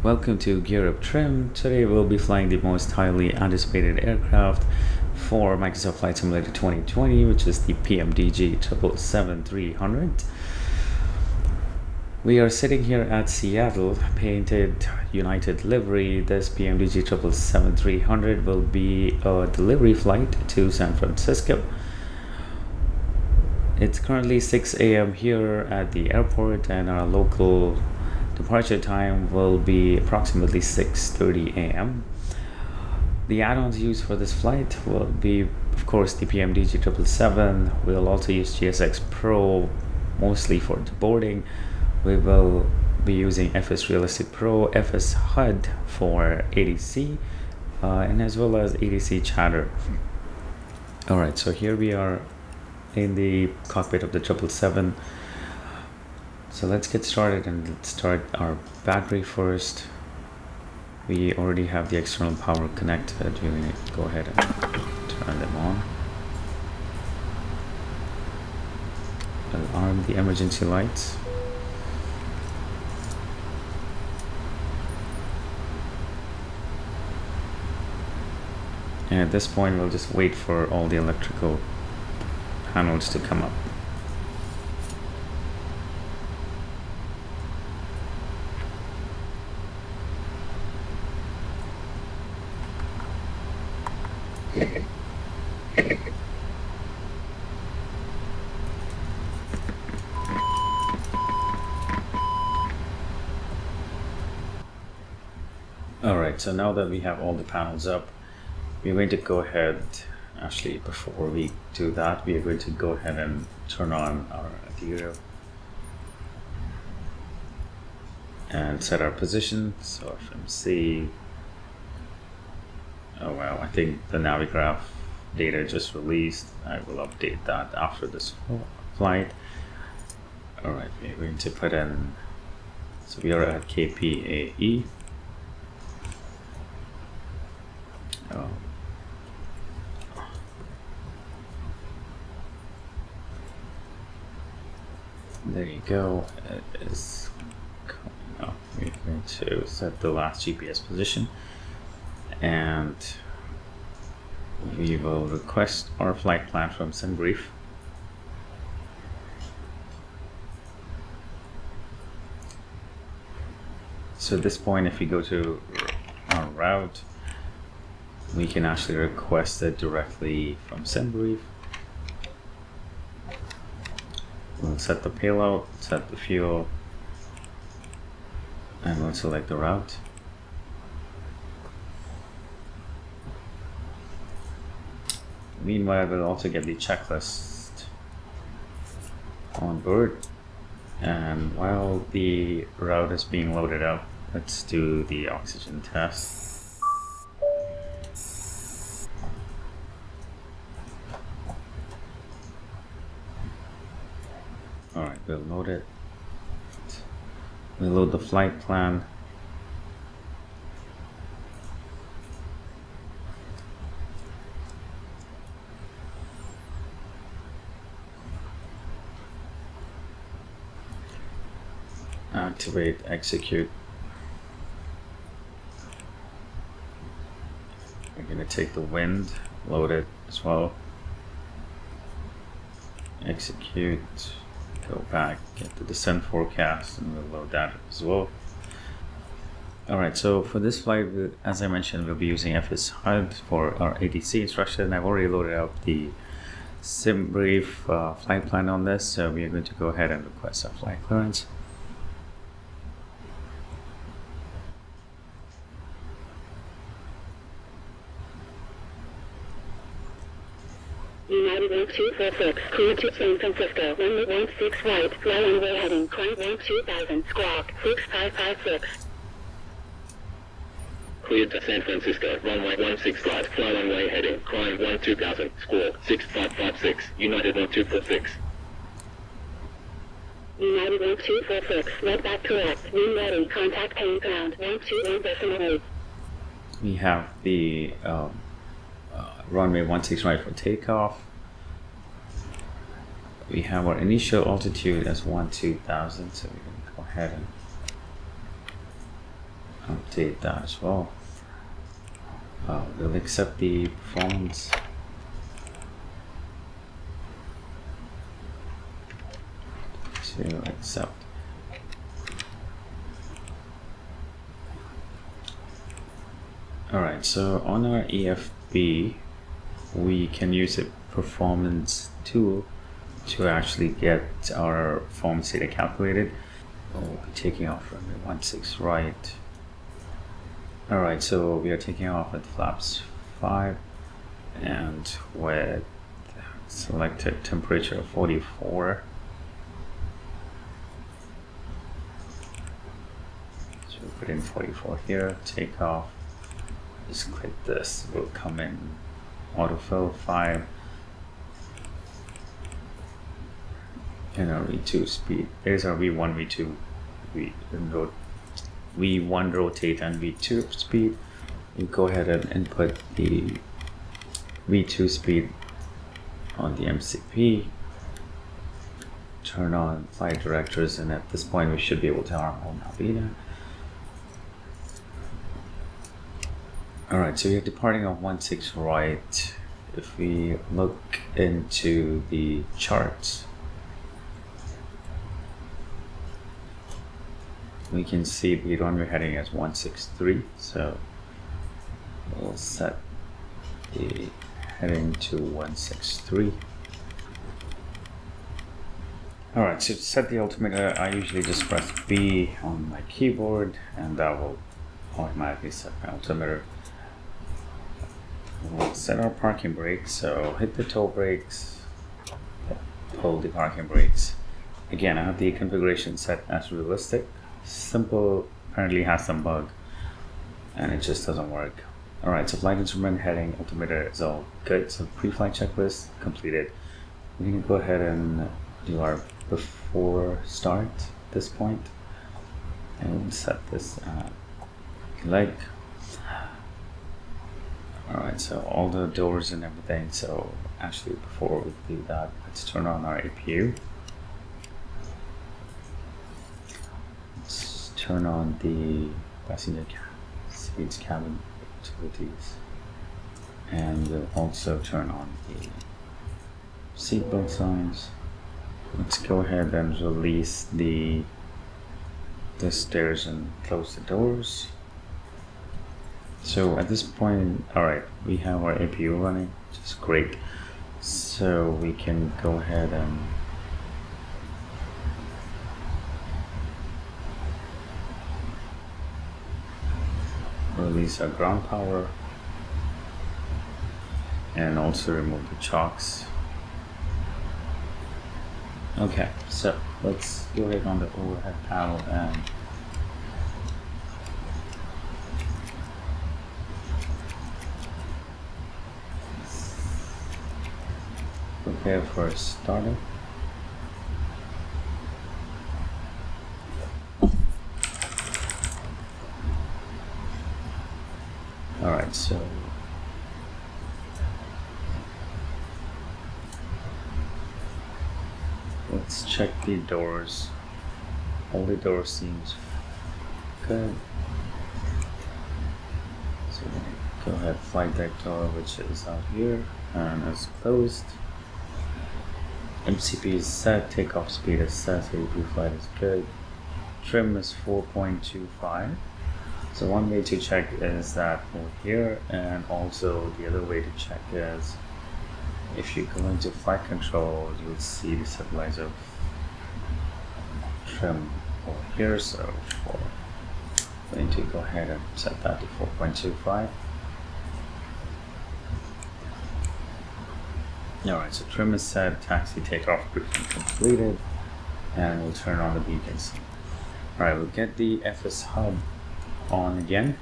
Welcome to Gear Up Trim. Today we'll be flying the most highly anticipated aircraft for Microsoft Flight Simulator 2020, which is the PMDG 777-300. We are sitting here at Seattle, painted United livery. This PMDG 777-300 will be a delivery flight to San Francisco. It's currently 6 a.m. here at the airport, and our local departure time will be approximately 6:30 a.m. The add-ons used for this flight will be, of course, the PMDG 777. We'll also use GSX Pro mostly for the boarding. We will be using FSRealistic Pro, FSHUD for ADC, and as well as ADC chatter. Alright, so here we are in the cockpit of the 777. So let's get started, and let's start our battery first. We already have the external power connected. We need to go ahead and turn them on. I'll arm the emergency lights. And at this point, we'll just wait for all the electrical panels to come up. Alright, so now that we have all the panels up, we're going to go ahead, actually before we do that, we are going to go ahead and turn on our Radiator and set our position. So FMC, oh wow, I think the Navigraph data just released. I will update that after this flight. Alright, we're going to put in, so we are at KPAE. There you go, it is coming up. We're going to set the last GPS position, and we will request our flight plan from SimBrief. So at this point, if we go to our route, we can actually request it directly from SimBrief. We'll set the payload, set the fuel, and we'll select the route. Meanwhile, we'll also get the checklist on board. And while the route is being loaded up, let's do the oxygen test. Alright, we'll load it. We'll load the flight plan. Activate, execute. We're going to take the wind, load it as well. Execute. Go back, get the descent forecast, and we'll load that as well. Alright, so for this flight, as I mentioned, we'll be using FSHUD for our ADC instruction. I've already loaded up the SimBrief flight plan on this, so we are going to go ahead and request our flight clearance. United 246, cleared to San Francisco, runway 16 right, fly runway heading, climb 2000, squawk, 6556. Cleared to San Francisco, runway 16 right, fly runway heading, climb 2000, squawk, 6556, United 246. United 246, red back correct, wind ready, contact paying ground, 121.8. We have the runway 16 right for takeoff. We have our initial altitude as 12,000, so we can go ahead and update that as well. We'll accept the performance. To accept. Alright, so on our EFB, we can use a performance tool to actually get our performance data calculated. We'll be taking off from the 16 right. Alright, so we are taking off with flaps 5 and with selected temperature of 44. So we'll put in 44 here, take off, just click this, we'll come in autofill 5 and our V2 speed. There's our V1, V2, V1 rotate and V2 speed. We go ahead and input the V2 speed on the MCP, turn on flight directors, and at this point we should be able to arm home Nvidia. Alright, so we are departing on 16 right. If we look into the charts, we can see the runway heading as 163, so we'll set the heading to 163. Alright, so to set the altimeter, I usually just press B on my keyboard and that will automatically set my altimeter. We'll set our parking brake, so hit the toe brakes, pull the parking brakes. Again, I have the configuration set as realistic. Simple apparently has some bug and it just doesn't work. Alright, so flight instrument, heading, altimeter is all good. So pre-flight checklist completed. We're going to go ahead and do our before start at this point. And we'll set this leg. Alright, so all the doors and everything. So actually before we do that, let's turn on our APU. Let's turn on the passenger seats, cabin utilities, and we'll also turn on the seatbelt signs. Let's go ahead and release the stairs and close the doors. So at this point, alright, we have our APU running, which is great. So we can go ahead and release our ground power and also remove the chocks. Okay, so let's go ahead on the overhead panel and prepare for a startup. Alright, so let's check the doors. All the doors seems good. So go ahead, flight deck door, which is out here and is closed. MCP is set, takeoff speed is set, so pre-flight is good. Trim is 4.25. So one way to check is that over here, and also the other way to check is if you go into flight control, you'll see the stabilizer trim over here. So we're going to go ahead and set that to 4.25. Alright, so trim is set, taxi takeoff briefing completed, and we'll turn on the beacons. Alright, we'll get the FSHUD on again,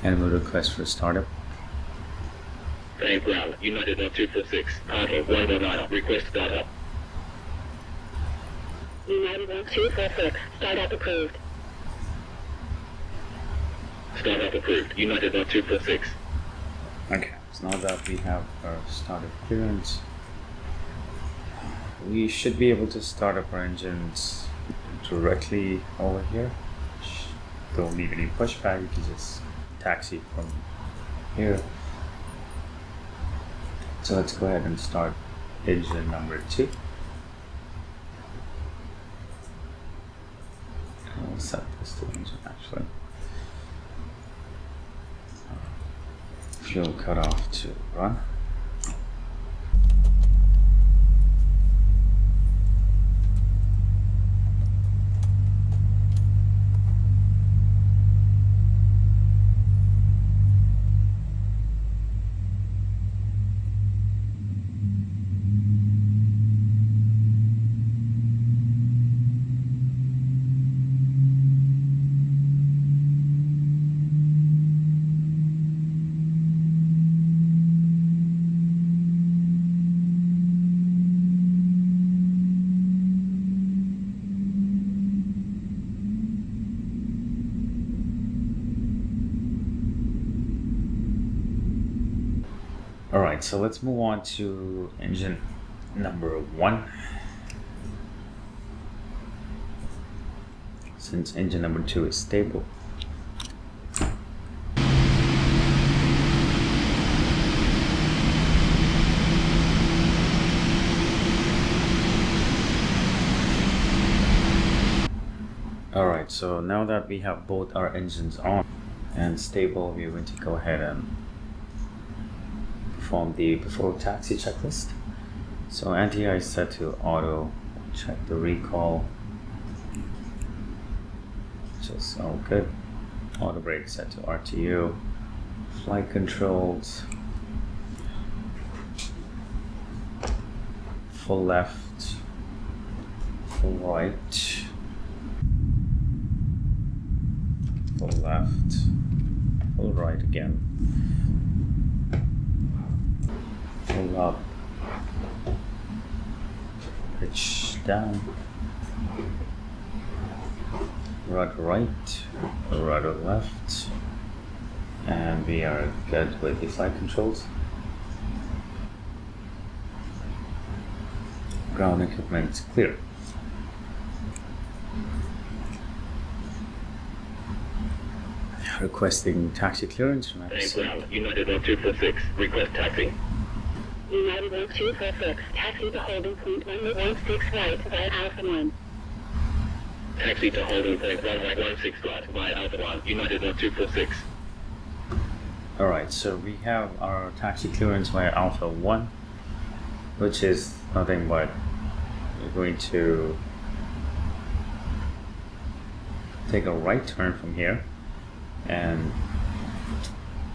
and we'll request for a startup. Fame ground, United 1246, parking 119, request startup. United 1246, startup approved. Startup approved, United 1246. Okay, so now that we have our startup clearance, we should be able to start up our engines directly over here. don't need any pushback, you can just taxi from here. So let's go ahead and start engine number 2. I'll set this to engine actually. Fuel cutoff to run. Alright, so let's move on to engine number 1. Since engine number 2 is stable. Alright, so now that we have both our engines on and stable, we're going to go ahead and perform the before taxi checklist. So anti-ice set to auto, check the recall, which is all good. Auto brake set to RTU, flight controls, full left, full right, full left, full right again. Pull up, pitch down, rudder right, rudder left, and we are good with the flight controls. Ground equipment clear. Requesting taxi clearance from FSHUD. United 1246, request taxi. United 1246, taxi to holding point 116 right via Alpha 1. Taxi to holding point 1116 right via Alpha 1, United 1246. Alright, so we have our taxi clearance via Alpha 1, which is nothing but we're going to take a right turn from here, and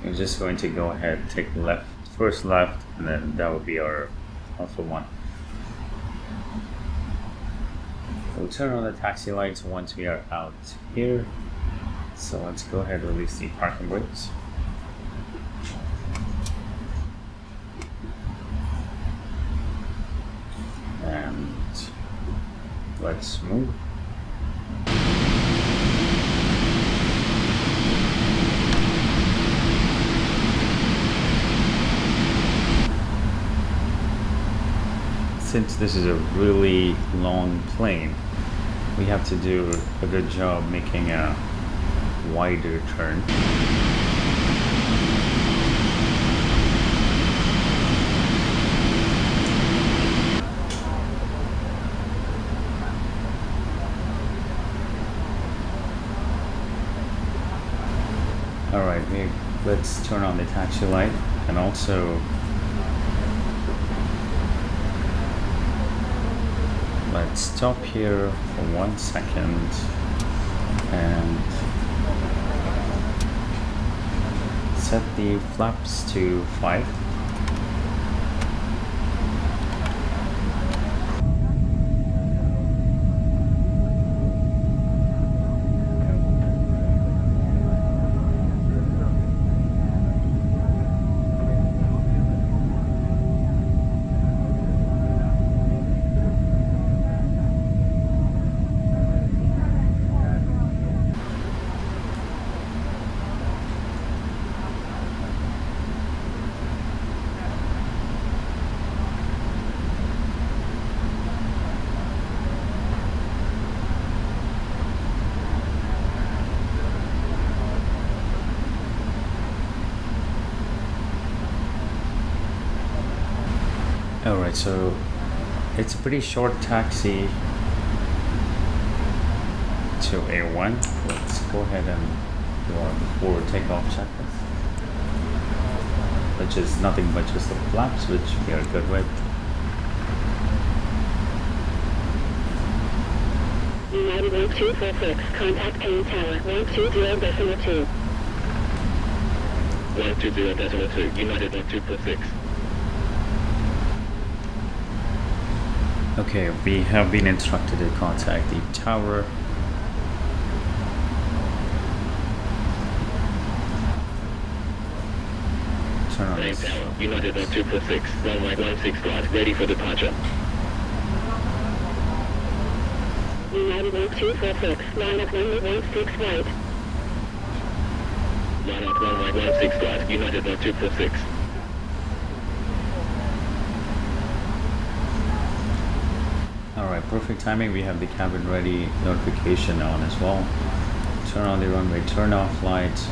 we're just going to go ahead, take left, first left, and then that will be our Alpha 1. We'll turn on the taxi lights once we are out here. So let's go ahead and release the parking brakes. And let's move. Since this is a really long plane, we have to do a good job making a wider turn. Alright, let's turn on the taxi light, and also let's stop here for 1 second and set the flaps to 5. Alright, so it's a pretty short taxi to A1. Let's go ahead and do our before takeoff checklist, which is nothing but just the flaps, which we are good with. United 1246, contact Payne Tower 120.2. 120.2, United 1246. Okay, we have been instructed to contact the tower. Turn on Payne this. Tower, United 1246, runway 16 right, ready for departure. United 1246, line up runway 16 right. Line up runway 16 right, United 1246. Alright, perfect timing. We have the cabin ready notification on as well. Turn on the runway turn off lights,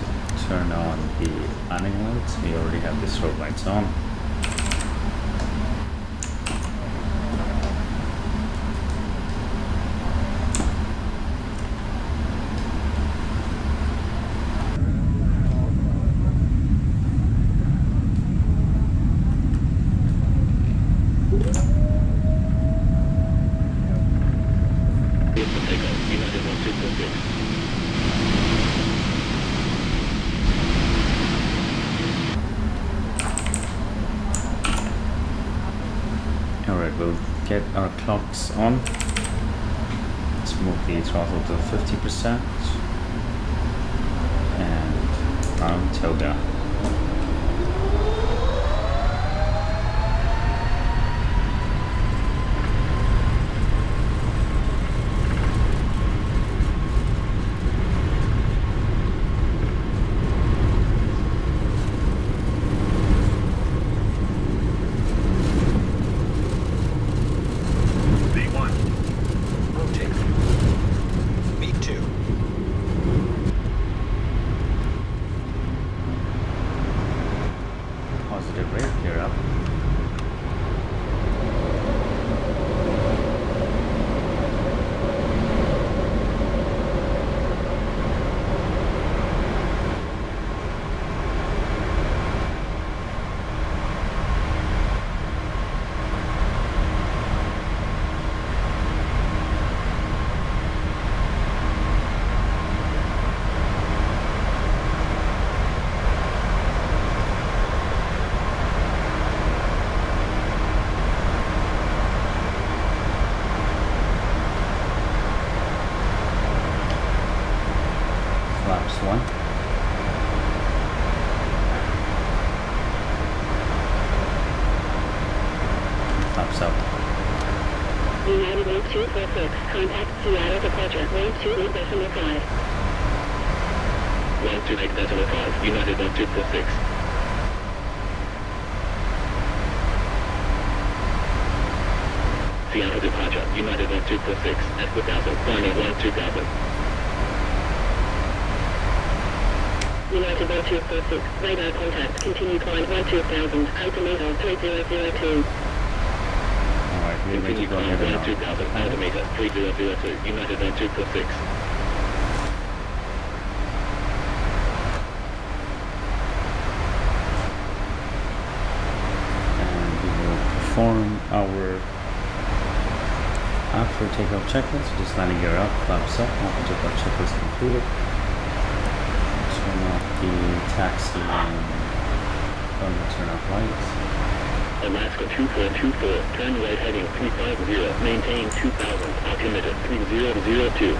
turn on the landing lights. We already have the strobe lights on. Takeoff, United 1246. Alright, we'll get our clocks on. Let's move the throttle to 50% and round toga. V1. Rotate. V2. Positive rate, gear up. Flaps 1. Flaps up. United 1246, contact Seattle departure 128.5. 128.5, United 1246. Seattle departure, United 1246, at 1000, climbing 2000. United 1246, radar contact, continue climb 12000, altimeter 3002. Alright, we're ready to Continue go climb ahead now. 2000, altimeter 3002, United 1246. And we will perform our after takeoff checklist. Just landing gear up, flaps up, after takeoff checklist completed. Turn off the taxi and turn off lights. Alaska 2424, turn right heading 350, maintain 2000, altimeter 3002.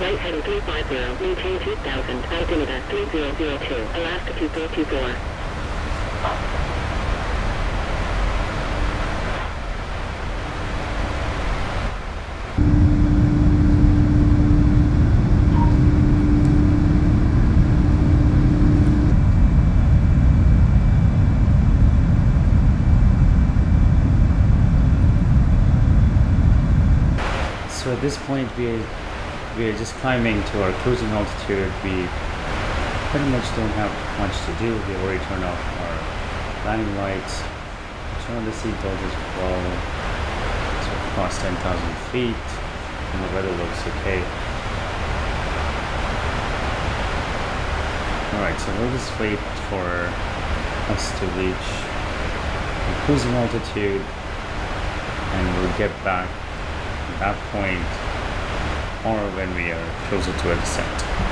Right heading 350, maintain 2000, altimeter 3002, Alaska 2424. So at this point we are just climbing to our cruising altitude. We pretty much don't have much to do. We already turned off our landing lights, on the seatbelt as well. So across 10,000 feet, and the weather looks okay. Alright, so we'll just wait for us to reach the cruising altitude, and we'll get back at that point or when we are closer to a descent.